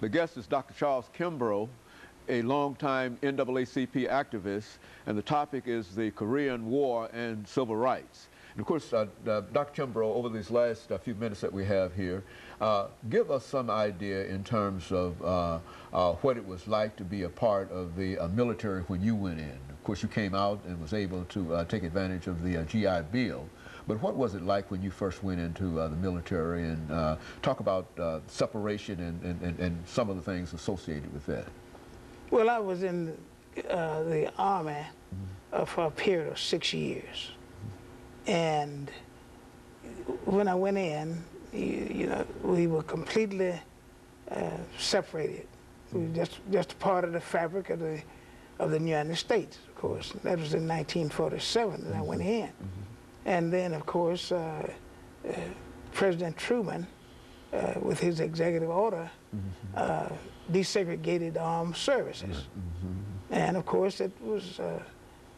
The guest is Dr. Charles Kimbrough, a longtime NAACP activist, and the topic is the Korean War and civil rights. And of course, Dr. Kimbrough, over these last few minutes that we have here, give us some idea in terms of what it was like to be a part of the military when you went in. Of course, you came out and was able to take advantage of the GI Bill. But what was it like when you first went into the military, and talk about separation and some of the things associated with that? Well, I was in the Army for a period of 6 years. And when I went in, you know, we were completely separated. We were just a part of the fabric of the United States, of course. That was in 1947 that I went in. And then, of course, President Truman, with his executive order, desegregated the armed services. And, of course, it was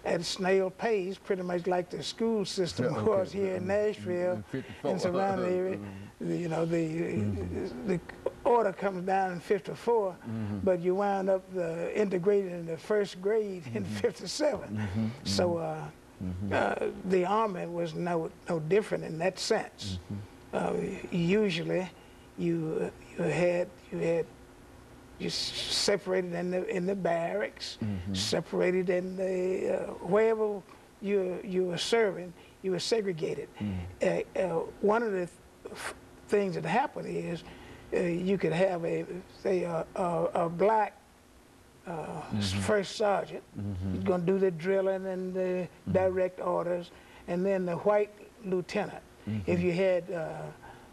at snail pace, pretty much like the school system was here in Nashville and surrounding area. You know, the order comes down in 54, but you wound up integrated in the first grade in 57. So the Army was no different in that sense. Usually, you separated in the barracks, separated in the wherever you were serving, you were segregated. One of the things that happened is you could have a black first sergeant. He's going to do the drilling and the direct orders, and then the white lieutenant. If you had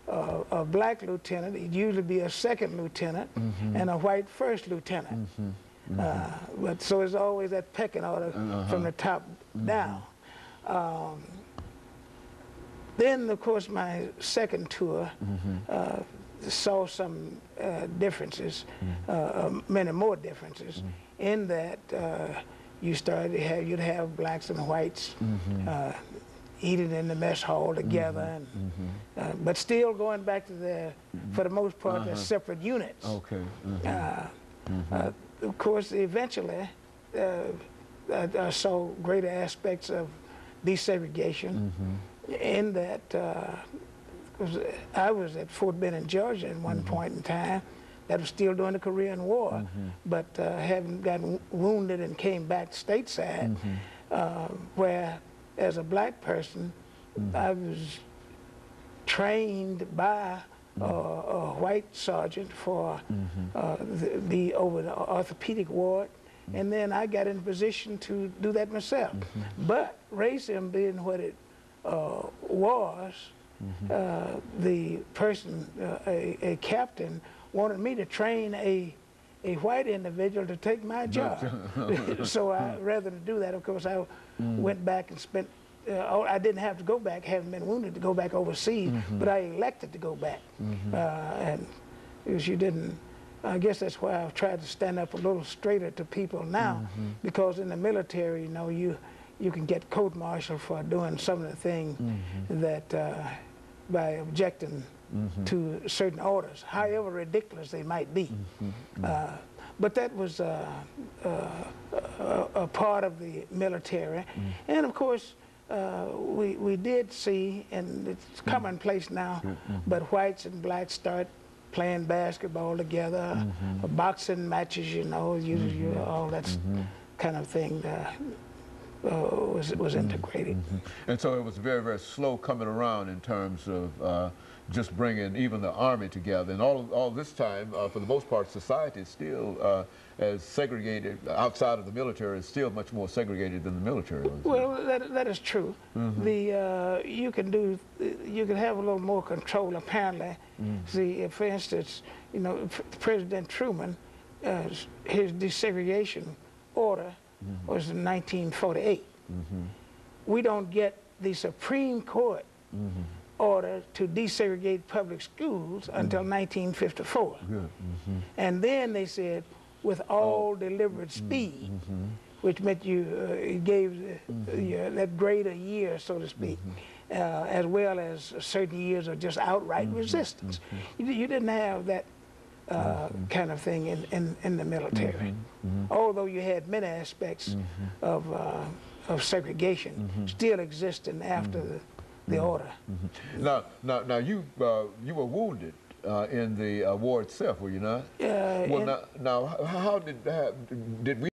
a black lieutenant, it'd usually be a second lieutenant and a white first lieutenant. But so it's always that pecking order from the top down. Then, of course, my second tour saw some differences, many more differences, in that you started to have, you'd have blacks and whites eating in the mess hall together, and, but still going back to their, for the most part, their separate units. Okay. Of course, eventually, I saw greater aspects of desegregation in that I was at Fort Benning, Georgia at one point in time. That was still during the Korean War, but having gotten wounded and came back stateside, where as a black person, I was trained by a white sergeant for over the orthopedic ward, and then I got in position to do that myself. But racism being what it was, the person, a captain, wanted me to train a white individual to take my job. So rather than do that, of course, I went back and spent, I didn't have to go back, having been wounded, to go back overseas, but I elected to go back. And because you didn't, I guess that's why I've tried to stand up a little straighter to people now, because in the military, you know, you can get court-martialed for doing some of the things that, by objecting to certain orders, however ridiculous they might be. But that was a part of the military. And of course, we did see, and it's commonplace now, but whites and blacks start playing basketball together, boxing matches, you know, all that kind of thing was integrated. And so it was very, very slow coming around in terms of just bringing even the Army together. And all this time, for the most part, society is still as segregated outside of the military, is still much more segregated than the military was. Well, that is true. You can have a little more control, apparently. See, for instance, you know, President Truman, his desegregation order was in 1948. We don't get the Supreme Court order to desegregate public schools until 1954. And then they said, with all deliberate speed, which meant you gave that grade a year, so to speak, as well as certain years of just outright resistance. You didn't have that kind of thing in the military. Although you had many aspects of segregation still existing after the order. Now you were wounded in the war itself, were you not? Yeah. Well, now how did we